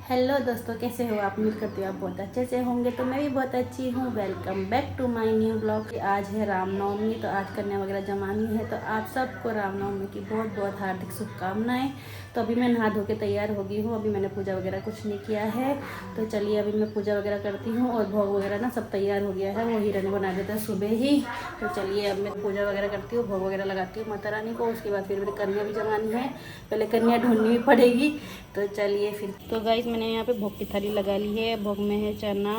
Hello दोस्तों, कैसे हो आप? उम्मीद करती हूँ आप बहुत अच्छे से होंगे। तो मैं भी बहुत अच्छी हूँ। Welcome back to my new blog. आज है रामनवमी, तो आज कन्या वगैरह जमानी है। तो आप सबको रामनवमी की बहुत बहुत हार्दिक शुभकामनाएं। तो अभी मैं नहा धो के तैयार हो गई हूँ। अभी मैंने पूजा वगैरह कुछ नहीं किया है। तो चलिए अभी मैं पूजा वगैरह करती हूँ। और भोग वगैरह ना सब तैयार हो गया है, वो हीरा ने बना देता है सुबह ही। तो चलिए अब मैं पूजा वगैरह करती हूँ, भोग वगैरह लगाती हूँ माता रानी को। उसके बाद फिर मेरी कन्या भी जमानी है, पहले कन्या ढूंढनी भी पड़ेगी। तो चलिए फिर। तो गाइस मैंने यहाँ पे भोग की थाली लगा ली है। भोग में है चना,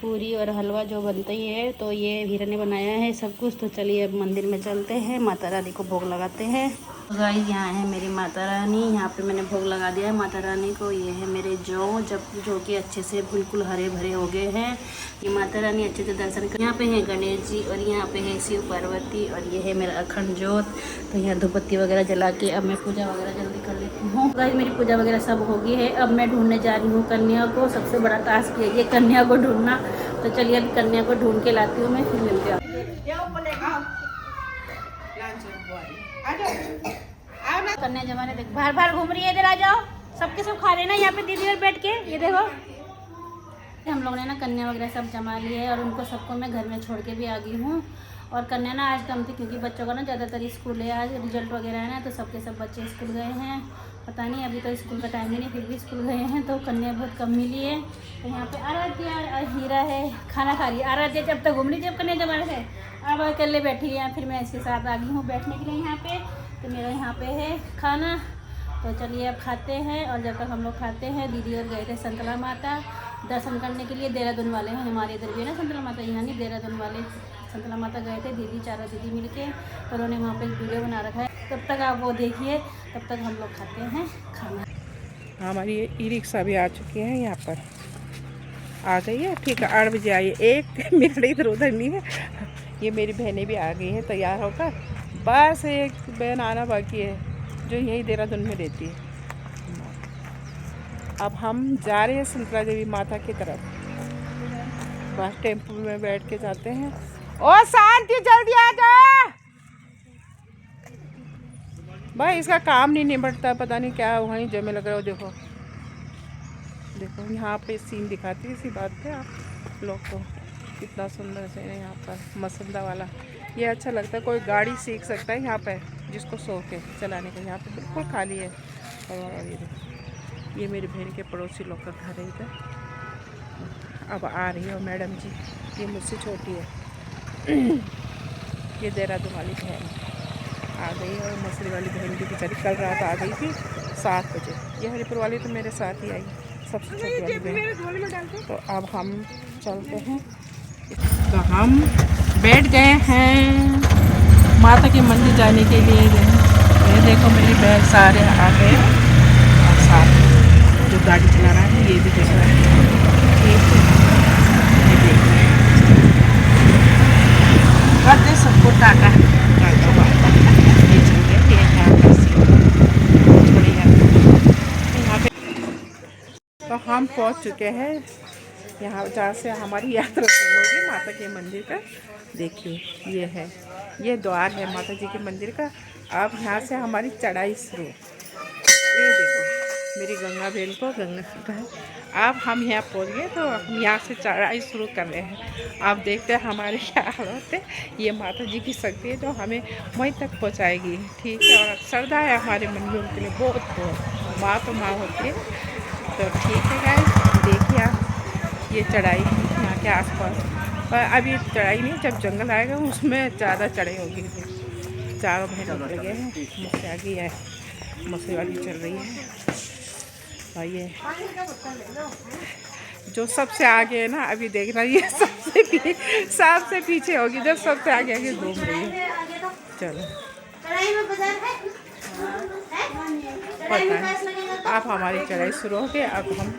पूरी और हलवा जो बनता ही है। तो ये हीरा ने बनाया है सब कुछ। तो चलिए अब मंदिर में चलते हैं, माता रानी को भोग लगाते हैं। तो गाइस यहाँ है मेरी माता रानी। यहाँ पे मैंने भोग लगा दिया है माता रानी को। ये है मेरे जो कि अच्छे से बिल्कुल हरे भरे हो गए हैं। ये माता रानी अच्छे से दर्शन कर। यहाँ पे है गणेश जी और यहाँ पे है शिव पार्वती और ये है मेरा अखंड ज्योत। तो यहाँ धूपबत्ती वगैरह जला के अब मैं पूजा वगैरह जल्दी कर लेती हूँ। गाइस मेरी पूजा वगैरह सब हो गई है। अब मैं ढूंढने जा रही हूँ कन्या को। सबसे बड़ा टास्क है ये, कन्या को ढूंढना। तो चलिए अभी कन्या को ढूंढ के लाती हूँ मैं, फिर मिलते हैं। कन्या जमाने देख बाहर बाहर घूम रही है। इधर आ जाओ, सबके सब खा रहे हैं ना यहाँ पे दीदी और बैठ के। ये देखो हम लोग ने ना कन्या वगैरह सब जमा लिए है और उनको सबको मैं घर में छोड़ के भी आ गई हूँ। और कन्या ना आज कम थी क्योंकि बच्चों का ना ज़्यादातर स्कूल है, आज रिजल्ट वगैरह है ना। तो सबके सब बच्चे स्कूल गए हैं। पता नहीं अभी तो स्कूल का टाइम ही नहीं, फिर भी स्कूल गए हैं। तो कन्या बहुत कम मिली है। तो यहाँ पे आराध्या और हीरा है, खाना खा रही है। आराध्या जब तक घूम रही थी, अब कन्या जमाने से अब अकेले बैठी है। फिर मैं इसके साथ आ गई हूँ बैठने के लिए यहाँ पे। तो मेरा यहाँ पे है खाना। तो चलिए अब खाते हैं। और जब तक हम लोग खाते हैं, दीदी और गए थे संतला माता दर्शन करने के लिए। देहरादून वाले हैं हमारे इधर भी है ना संतला माता, यहाँ नहीं देहरादून वाले संतला माता गए थे दीदी, चारों दीदी मिलके। तो उन्होंने वहाँ पे वीडियो बना रखा है, तब तक आप वो देखिए। तब तक हम लोग खाते हैं खाना। हमारी ई रिक्शा भी आ चुकी है, यहाँ पर आ गई है। ठीक है, 8 बजे आई है। एक मिनट इधर उधर नहीं है। ये मेरी बहनें भी आ गई है तैयार होकर। बस एक बहन आना बाकी है जो यहीं देहरादून में रहती है। अब हम जा रहे हैं संतरा देवी माता की तरफ। बस टेम्पो में बैठ के जाते हैं। ओ शांति, जल्दी आ जा भाई। इसका काम नहीं निपटता, पता नहीं क्या वहीं जमे लग रहा हो। देखो देखो यहाँ पे सीन दिखाती है इसी बात पे आप लोग को। कितना सुंदर से है यहाँ पर मसंदा वाला। ये अच्छा लगता है, कोई गाड़ी सीख सकता है यहाँ पे जिसको शौक है चलाने का। यहाँ पे बिल्कुल खाली है। और ये मेरी बहन के पड़ोसी लोग का घर है इधर। अब आ रही है मैडम जी, ये मुझसे छोटी है। ये देहरादून वाली बहन आ गई है। और मसूरी वाली बहन भी बेचारी कल रात आ गई थी 7 बजे। ये हरिपुर वाली तो मेरे साथ ही आई, सबसे छोटी वाली बहन। तो अब हम चलते हैं। तो हम बैठ गए हैं माता के मंदिर जाने के लिए। ये देखो मेरी बहन सारे आ गए और साथ जो गाड़ी चला रहा है ये भी देख रहा है। ठीक है, ये देखिए करते सबको टाटा। ये चल गए यहाँ पे। तो हम पहुँच चुके हैं यहाँ, जहाँ से हमारी यात्रा शुरू होगी माता के मंदिर का। देखिए ये है, ये द्वार है माता जी के मंदिर का। अब यहाँ से हमारी चढ़ाई शुरू। ये देखो मेरी गंगा बहन को, गंगा है। अब हम यहाँ पहुँच गए, तो हम यहाँ से चढ़ाई शुरू कर रहे हैं। आप देखते हैं हमारे क्या हालत है। ये माता जी की शक्ति है जो हमें वहीं तक पहुँचाएगी। ठीक है, और श्रद्धा है हमारे मन में उनके लिए बहुत बहुत। माँ तो माँ होती है। तो ठीक है गाइस, देखिए आप ये चढ़ाई यहाँ के आसपास। पर अभी चढ़ाई नहीं, जब जंगल आएगा उसमें ज़्यादा चढ़ाई होगी। चारों बहन निकल गए हैं, मुझसे आगे है मसूरी वाली चल रही है भाई। ये जो सबसे आगे है ना, अभी देख रहा है ये सबसे पीछे होगी, जो सबसे आगे आगे घूम रही है। चलो पता है आप हमारी चढ़ाई शुरू हो गई। अब हम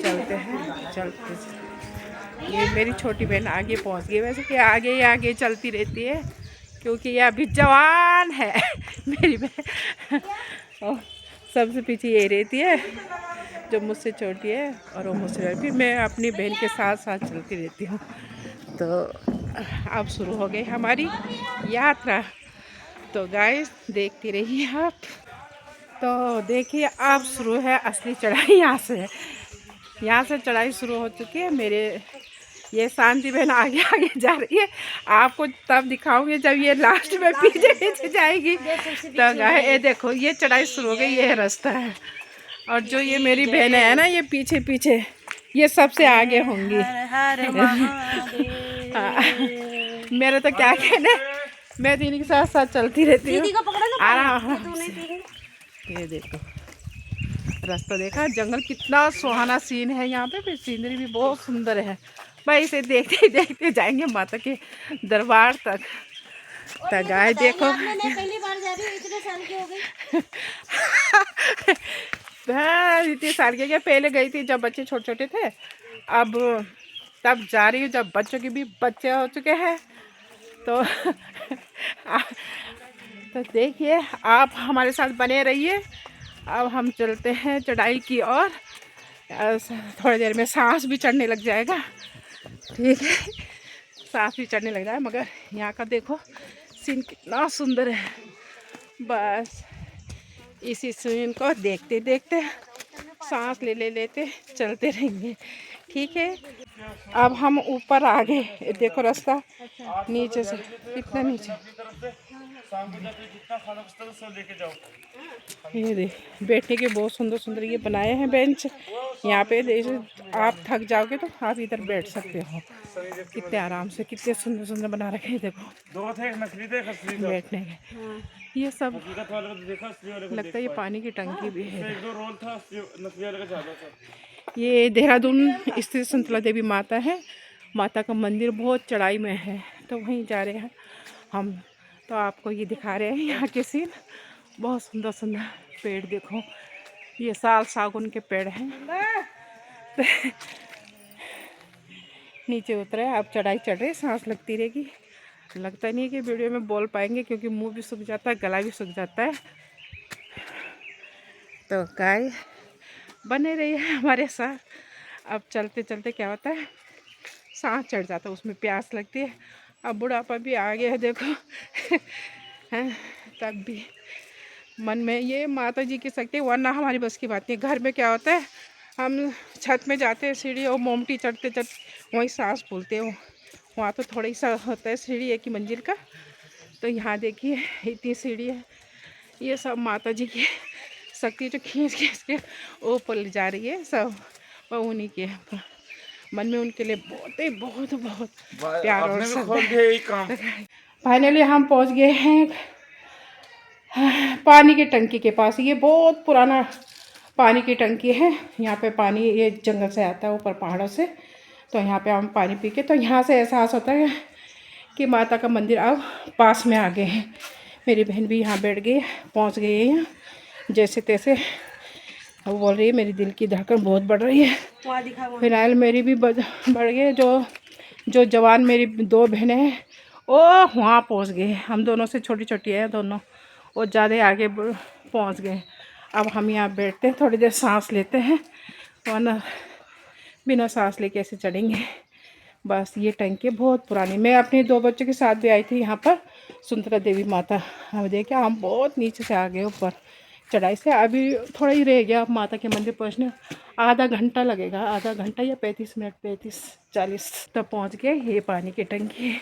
चलते हैं। ये मेरी छोटी बहन आगे पहुंच गई। वैसे कि आगे ही आगे चलती रहती है क्योंकि ये अभी जवान है मेरी बहन। और सबसे पीछे ये रहती है जो मुझसे छोटी है, और वो मुझसे फिर मैं अपनी बहन के साथ साथ चलती रहती हूँ। तो अब शुरू हो गई हमारी यात्रा। तो गाइस देखती रहिए आप। तो देखिए अब शुरू है असली चढ़ाई। यहाँ से चढ़ाई शुरू हो चुकी है। मेरे ये शांति बहन आगे आगे जा रही है। आपको तब दिखाऊंगी जब ये लास्ट में पीछे पीछे जाएगी। तो गाय ये देखो ये चढ़ाई शुरू हो गई, ये है रास्ता है। और जो ये मेरी बहनें है ना ये पीछे पीछे ये सबसे आगे होंगी। मेरा तो क्या कहना, मैं तो इन्हीं के साथ साथ चलती रहती हूँ आराम से। ये देखो रास्ता देखा, जंगल कितना सुहाना सीन है यहाँ पे, सीनरी भी बहुत सुंदर है भाई। इसे देखते देखते जाएंगे माता के दरबार तक। तो गाय देखो पहली बार जा रही हूँ, इतने साल की हो गई। इतने साल के क्या, पहले गई थी जब बच्चे छोटे छोटे थे, अब तब जा रही हूँ जब बच्चों के भी बच्चे हो चुके हैं। तो तो देखिए आप हमारे साथ बने रहिए। अब हम चलते हैं चढ़ाई की ओर। थोड़ी देर में सांस भी चढ़ने लग जाएगा, ठीक है, सांस भी चढ़ने लग जाएगा। मगर यहाँ का देखो सीन कितना सुंदर है। बस इसी सीन को देखते देखते सांस ले लेते चलते रहेंगे, ठीक है। अब हम ऊपर आ गए, देखो रास्ता नीचे से कितना नीचे। ये देख बैठने के बहुत सुंदर सुंदर ये बनाए हैं बेंच। यहाँ पे आप थक जाओगे तो आप इधर बैठ सकते हो। कितने आराम से कितने सुंदर सुंदर बना रखे हैं देखो बैठने के। ये सब लगता है ये पानी की टंकी भी है। ये देहरादून स्थित संतला देवी माता है। माता का मंदिर बहुत चढ़ाई में है, तो वहीं जा रहे हैं हम। तो आपको ये दिखा रहे हैं यहाँ के सीन। बहुत सुंदर सुंदर पेड़ देखो, ये साल सागुन के पेड़ हैं। नीचे उतरे, आप चढ़ाई चढ़ रहे, सांस लगती रहेगी। लगता नहीं है कि वीडियो में बोल पाएंगे क्योंकि मुंह भी सूख जाता है, गला भी सूख जाता है। तो गाय बने रही है हमारे साथ। अब चलते चलते क्या होता है सांस चढ़ जाता है, उसमें प्यास लगती है। अब बुढ़ापा भी आ गया है देखो। हैं, तब भी मन में ये माता जी की शक्ति, वरना हमारी बस की बात नहीं। घर में क्या होता है हम छत में जाते हैं सीढ़ी और मोमटी चढ़ते चढ़ते वहीं सांस फूलते हो। वहाँ तो थोड़ा ही सा होता है सीढ़ी एक ही मंजिल का। तो यहाँ देखिए इतनी सीढ़ी है। ये सब माता जी की शक्ति जो खींच खींच के ऊपर ले जा रही है, सब वो उन्हीं के। मन में उनके लिए बहुत प्यार और श्रद्धा। फाइनली हम पहुंच गए हैं पानी की टंकी के पास। ये बहुत पुराना पानी की टंकी है। यहाँ पे पानी ये जंगल से आता है ऊपर पहाड़ों से। तो यहाँ पे हम पानी पी के, तो यहाँ से एहसास होता है कि माता का मंदिर अब पास में आ गए हैं। मेरी बहन भी यहाँ बैठ गई, पहुँच गई है यहाँ जैसे तैसे। वो बोल रही है मेरी दिल की धड़कन बहुत बढ़ रही है। फिलहाल मेरी भी बढ़ गई। जो जवान मेरी दो बहनें हैं वो वहाँ पहुँच गए। हम दोनों से छोटी छोटी है दोनों, वो ज़्यादा आगे पहुँच गए। अब हम यहाँ बैठते हैं, थोड़ी देर सांस लेते हैं, वरना बिना सांस ले कैसे चढ़ेंगे। बस ये टंकी बहुत पुरानी। मैं अपने दो बच्चों के साथ भी आई थी यहाँ पर सुंदरा देवी माता। हम देखे हम बहुत नीचे से आ गए ऊपर चढ़ाई से। अभी थोड़ा ही रह गया माता के मंदिर पहुँचने, आधा घंटा लगेगा, आधा घंटा या 35 मिनट 35-40 तब पहुँच गए। ये पानी की टंकी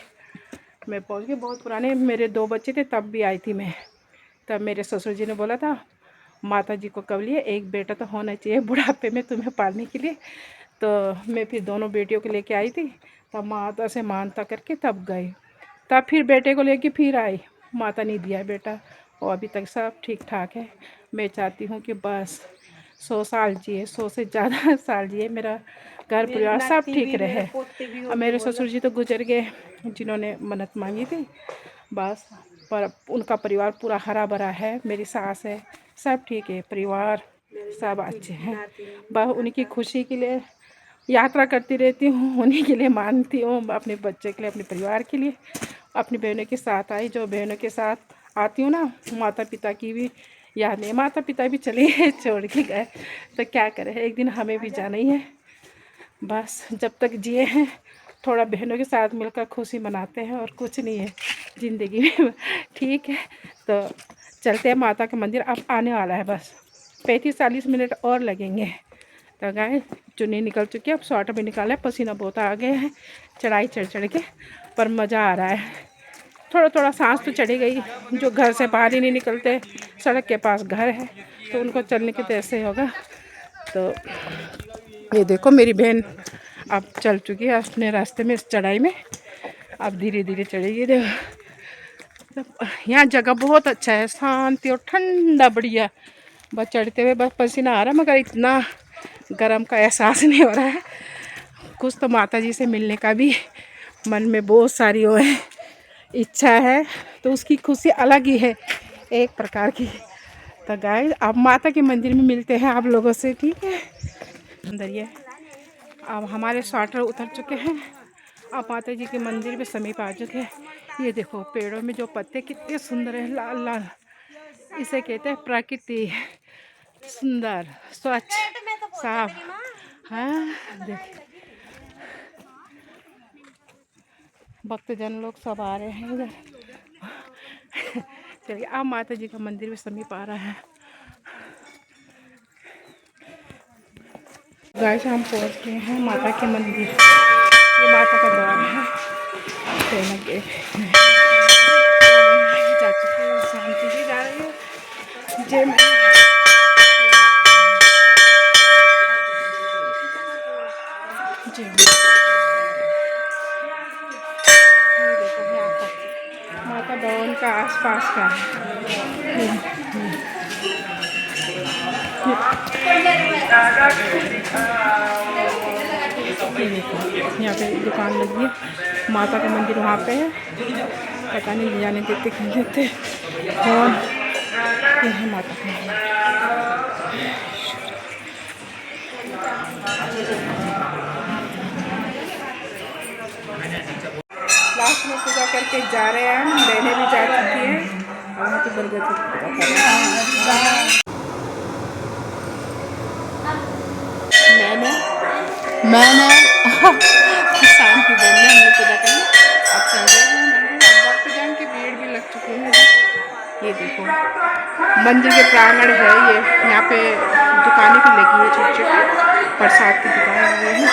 मैं पहुँच गई। बहुत पुराने, मेरे दो बच्चे थे तब भी आई थी मैं। तब मेरे ससुर जी ने बोला था माता जी को कब लिए एक बेटा तो होना चाहिए बुढ़ापे में तुम्हें पालने के लिए। तो मैं फिर दोनों बेटियों को लेके आई थी। तब माता से मानता करके तब गए, तब फिर बेटे को लेके फिर आई। माता ने दिया बेटा और अभी तक सब ठीक ठाक है। मैं चाहती हूँ कि बस 100 साल जिए, 100 से ज़्यादा साल जिए, मेरा घर परिवार सब ठीक रहे। और मेरे ससुर जी तो गुजर गए जिन्होंने मन्नत मांगी थी बस, पर उनका परिवार पूरा हरा भरा है। मेरी सास है, सब ठीक है, परिवार सब अच्छे हैं। बस उनकी खुशी के लिए यात्रा करती रहती हूँ, उन्हीं के लिए मानती हूँ, अपने बच्चे के लिए, अपने परिवार के लिए। अपनी बहनों के साथ आई, जो बहनों के साथ आती हूँ ना, माता पिता की भी याद नहीं। माता पिता भी चले गए छोड़ के गए, तो क्या करें, एक दिन हमें भी जाना ही है। बस जब तक जिए हैं थोड़ा बहनों के साथ मिलकर खुशी मनाते हैं और कुछ नहीं है ज़िंदगी में। ठीक है, तो चलते हैं माता के मंदिर। अब आने वाला है, बस 35-40 मिनट और लगेंगे। तो गाइस चुन्नी निकल चुकी है, अब स्वेटर भी निकाला है, पसीना बहुत आ गया है चढ़ाई चढ़ के, पर मज़ा आ रहा है। थोड़ा थोड़ा सांस तो चढ़ी गई। जो घर से बाहर ही नहीं निकलते, सड़क के पास घर है, तो उनको चलने के तो ऐसे होगा। तो ये देखो मेरी बहन अब चल चुकी है अपने रास्ते में, इस चढ़ाई में अब धीरे धीरे चढ़ेगी। देखो यहाँ जगह बहुत अच्छा है, शांति और ठंडा बढ़िया। बस चढ़ते हुए बस पसीना आ रहा है, मगर इतना गर्म का एहसास नहीं हो रहा है। कुछ तो माता जी से मिलने का भी मन में बहुत सारी वो है, इच्छा है, तो उसकी खुशी अलग ही है एक प्रकार की। तो गाइस अब माता के मंदिर में मिलते हैं आप लोगों से, ठीक है। अंदर ये अब हमारे स्वेटर उतर चुके हैं, अब माता जी के मंदिर में समीप आ चुके हैं। ये देखो पेड़ों में जो पत्ते कितने सुंदर है, लाल लाल, इसे कहते हैं प्रकृति, सुंदर स्वच्छ साफ। हाँ देखिए भक्तजन लोग सब आ रहे हैं इधर। चलिए अब माता जी का मंदिर भी समीप आ रहा है। गाइस हम पहुंच गए हैं माता के मंदिर। ये माता का द्वार है, जा चुकी है, शांति जी जा रही है। जय माता। माता भवन का आसपास का यहाँ पे दुकान लगी है, माता का मंदिर वहाँ पे है, पता नहीं जाने देते क्यों देते। और ये है माता का मंदिर। लास्ट में पूजा करके जा रहे हैं हम, बहनें भी जा चुकी हैं और वहाँ पे बरगद की पूजा कर रहे हैं। मैंने शाम की बहन ने हमने पूजा करनी, अब चल रहे हैं मंदिर। अब भक्तजन की भीड़ भी लग चुकी है। ये देखो मंदिर के प्रांगण है, ये यहाँ पे दुकानें भी लगी है, छोटी छोटी प्रसाद की दुकान लगी है।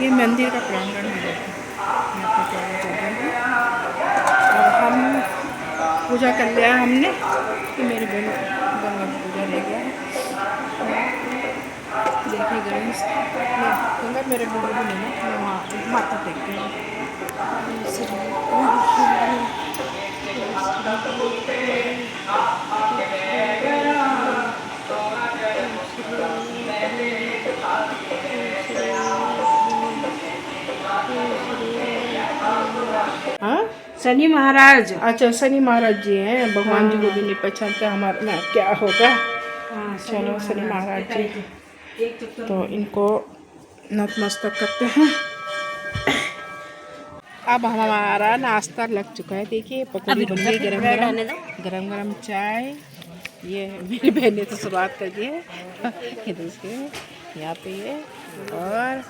ये मंदिर का प्रांगण है, यहाँ पे क्या चल रहा है। और हम पूजा कर लिया हमने, कि मेरी बहन गंगा पूजा रह गया है। देखिए गाइस गंगा मेरे बड़े भी नहीं है, मैं वहाँ माथा टेकती हूँ। हाँ शनि महाराज। अच्छा शनि महाराज जी हैं, भगवान जी को भी नहीं पहचानते, हमारा ना क्या होगा। चलो शनि महाराज जी, तो इनको नतमस्तक करते हैं। अब हमारा नाश्ता लग चुका है, देखिए पकौड़ी बन गई गरम गरम, गरम गरम चाय। ये मेरी बहन ने तो शुरुआत कर दी है, ये दूसरे यहाँ पे ये, और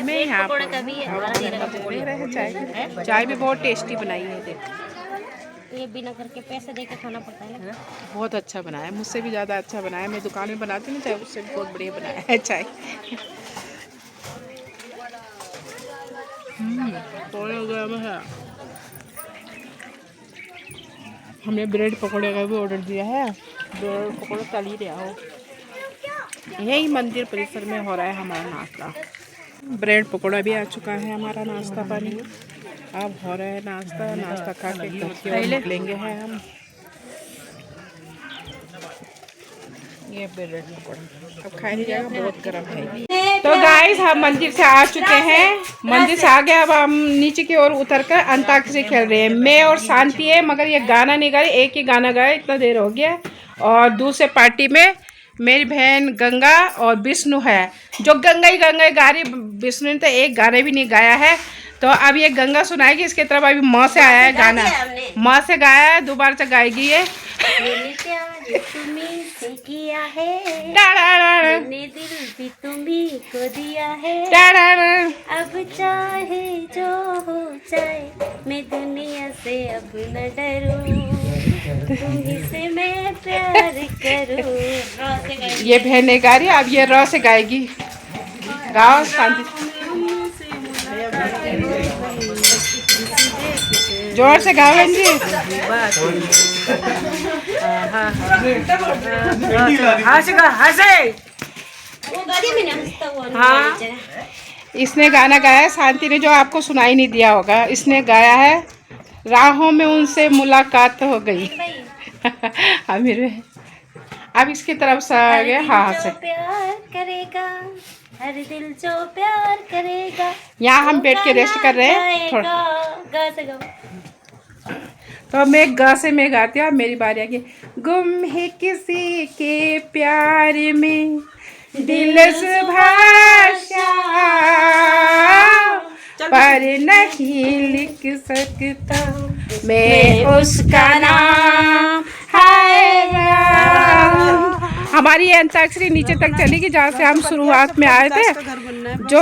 मैं यहाँ पर ले रहे हैं चाय। चाय भी बहुत टेस्टी बनाई है, देखो ये बिना करके पैसे दे के खाना पड़ता है ना। बहुत अच्छा बनाया है, मुझसे भी ज़्यादा अच्छा बनाया है। मैं दुकान में बनाती हूँ चाय, उससे भी बहुत बढ़िया बनाया है चाय। गर्म है। हमने ब्रेड पकौड़े का भी ऑर्डर दिया है, ब्रेड पकौड़े तल ही रहा हो। यही मंदिर परिसर में हो रहा है हमारा नाश्ता। ब्रेड पकौड़ा भी आ चुका है, हमारा नाश्ता पानी अब हो रहा है। नाश्ता खा के निकलेंगे हैं हम। ये ब्रेड पकौड़ा अब खाया नहीं जाएगा, बहुत गर्म है। तो गाइस हम मंदिर से आ चुके हैं, मंदिर से आ गए। अब हम नीचे की ओर उतर कर अंताक्षरी खेल रहे हैं। मैं और शांति है, मगर ये गाना नहीं गा रही, एक ही गाना गाया, इतना देर हो गया। और दूसरे पार्टी में मेरी बहन गंगा और विष्णु है, जो गंगा ही गा रही, विष्णु ने तो एक गाने भी नहीं गाया है। तो अब ये गंगा सुनाएगी, इसके तरफ अभी माँ से आया है गाना, माँ से गाया है, दोबारा से गाएगी ये। से किया है, टाड़ा मैंने दिल भी तुम्ही को दिया है। अब चाहे जो हो जाए, मैं दुनिया से अब न डरूं, तुम्ही से मैं प्यार करूं। ये बहन नहीं गा रही, अब ये र से गाएगी। गाओ शांति, जोर से गाओ बहन जी। हाँ, इसने गाना गाया है, शांति ने, जो आपको सुनाई नहीं दिया होगा। इसने गाया है, राहों में उनसे मुलाकात हो गई। आमिर में अब इसकी तरफ से आ गया। हाँ से प्यार करेगा, हर दिल जो प्यार करेगा। यहाँ हम बैठ के रेस्ट कर रहे हैं थोड़ा, गा से गाओ। तो मैं ग से मैं गाती हूँ। मेरी बारी आ गई। गुम है किसी के प्यार में दिल से भाषा, पर नहीं लिख सकता मैं उसका नाम। हाय राम। हमारी ये अंताक्षरी नीचे तक चलेगी जहाँ से हम शुरुआत में आए थे। जो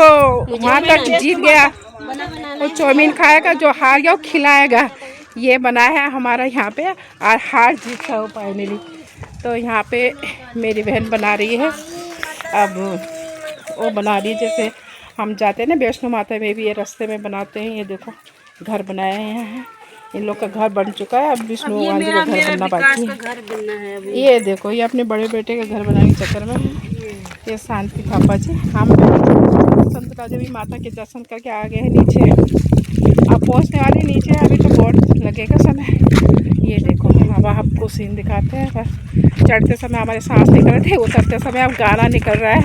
वहाँ तक जीत गया वो चाउमीन खाएगा, जो हार गया वो खिलाएगा। ये बना है हमारा यहाँ पे, और हार जीत है वो फाइनली। तो यहाँ पे मेरी बहन बना रही है। अब वो बना रही है जैसे हम जाते हैं ना वैष्णो माता में भी ये रास्ते में बनाते हैं। ये देखो घर बनाए हैं, इन लोग का घर बन चुका है। अब विष्णु भगवान जी का घर बनना बाकी है। ये देखो, ये अपने बड़े बेटे का घर बनाने के चक्कर में ये शांति पापा जी। हम संतरा देवी माता के दर्शन करके आ गए हैं नीचे। अब पहुंचने वाले नीचे, अभी तो बहुत लगेगा समय। ये देखो, अब आपको सीन दिखाते हैं। बस चढ़ते समय हमारे सांस निकल रहे थे, उतरते समय अब गाना निकल रहा है।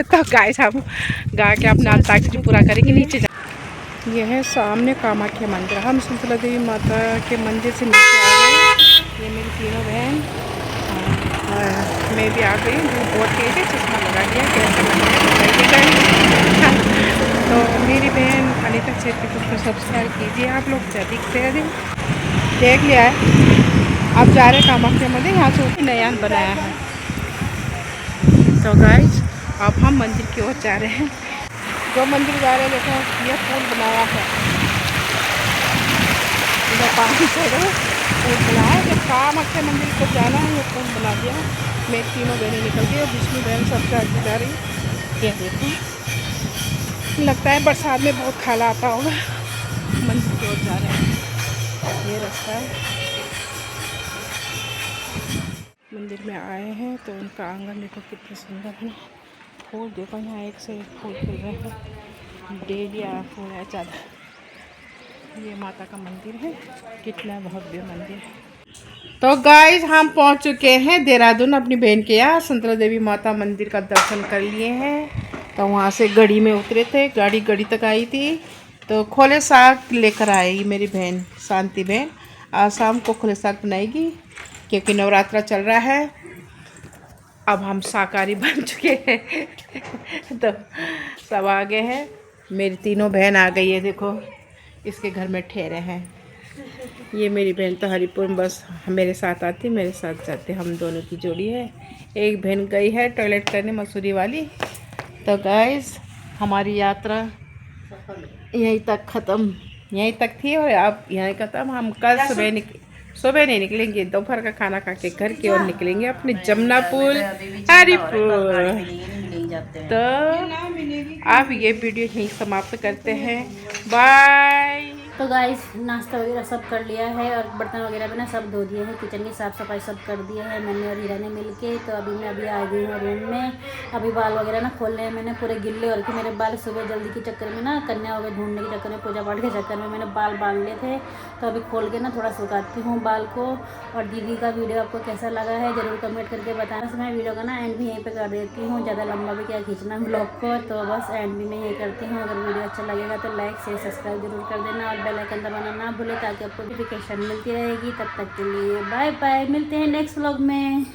तो गाइस हम गा के अपना अंताक्षरी पूरा करेंगे। नीचे जा, ये है सामने कामाख्या मंदिर। हम संतरा देवी माता के मंदिर से नीचे आ गए। ये मेरी तीनों बहन और मैं भी आ गई। बहुत तेज है, चश्मा लगा लिया। कैसे तो मेरी बहन अनीता क्षेत्र को सब्सक्राइब कीजिए आप लोग, अधिक से अधिक। देख लिया है, अब जा रहे कामाख्या मंदिर। यहाँ से नया बनाया है। तो गाइस अब हम मंदिर की ओर जा रहे हैं। जो मंदिर जा रहे हैं देखो, ये पुल बनाया है, इधर पानी चढ़ो पुल बनाया है। जब कामाख्या मंदिर को जाना है ये पुल बना दिया। मैं तीनों बहनें निकल गई और विष्णु बहन सबसे आगे जा रही। ये देखो, लगता है बरसात में बहुत खाला आता होगा। मंदिर की ओर जा रहे हैं, ये रास्ता है। मंदिर में आए हैं तो उनका आंगन देखो कितना सुंदर है। फूल देखो, यहाँ एक से एक फूल खिल रहे हैं। डेली फूल है ज़्यादा। ये माता का मंदिर है, कितना भव्य मंदिर है। तो गाइस हम पहुंच चुके हैं देहरादून अपनी बहन के यहाँ। संतरा देवी माता मंदिर का दर्शन कर लिए हैं। तो वहाँ से गाड़ी में उतरे थे, गाड़ी तक आई थी। तो खोले साग लेकर आएगी मेरी बहन शांति बहन। आज शाम को खोले साग बनाएगी क्योंकि नवरात्रा चल रहा है। अब हम शाकाहारी बन चुके हैं। तो सब आ गए हैं। मेरी तीनों बहन आ गई है, देखो इसके घर में ठहरे हैं। ये मेरी बहन तो हरिपुर बस मेरे साथ आती, मेरे साथ जाते, हम दोनों की जोड़ी है। एक बहन गई है टॉयलेट करने, मसूरी वाली। तो गाइस हमारी यात्रा यहीं तक ख़त्म, यहीं तक थी और अब यहीं ख़त्म। हम कल सुबह नहीं निकलेंगे, दोपहर का खाना खा के घर की ओर निकलेंगे अपने जमुनापुर हरिपुर। तो आप ये वीडियो यहीं समाप्त करते हैं। बाय। तो गाइस नाश्ता वगैरह सब कर लिया है और बर्तन वगैरह भी ना सब धो दिए हैं। किचन की साफ़ सफाई सब कर दिए हैं मैंने और हीरा ने मिलके। तो अभी मैं आ गई हूँ रूम में। अभी बाल वगैरह ना खोलने हैं मैंने, पूरे गिल्ले और कि मेरे बाल सुबह जल्दी के चक्कर में ना कन्या वगैरह ढूंढने के चक्कर में, पूजा पाठ के चक्कर में मैंने बाल बांध लिए थे। तो अभी खोल के ना थोड़ा सुखाती हूँ बाल को। और दीदी का वीडियो आपको कैसा लगा है ज़रूर कमेंट करके बताना। तो मैं वीडियो का ना एंड भी यहीं पर कर देती हूँ, ज़्यादा लंबा भी क्या खींचना ब्लॉग को। तो बस एंड भी मैं यही करती हूँ। अगर वीडियो अच्छा लगेगा तो लाइक शेयर सब्सक्राइब जरूर कर देना और बेल आइकन दबाना ना भूले ताकि आपको नोटिफिकेशन मिलती रहेगी। तब तक के लिए बाय बाय, मिलते हैं नेक्स्ट व्लॉग में।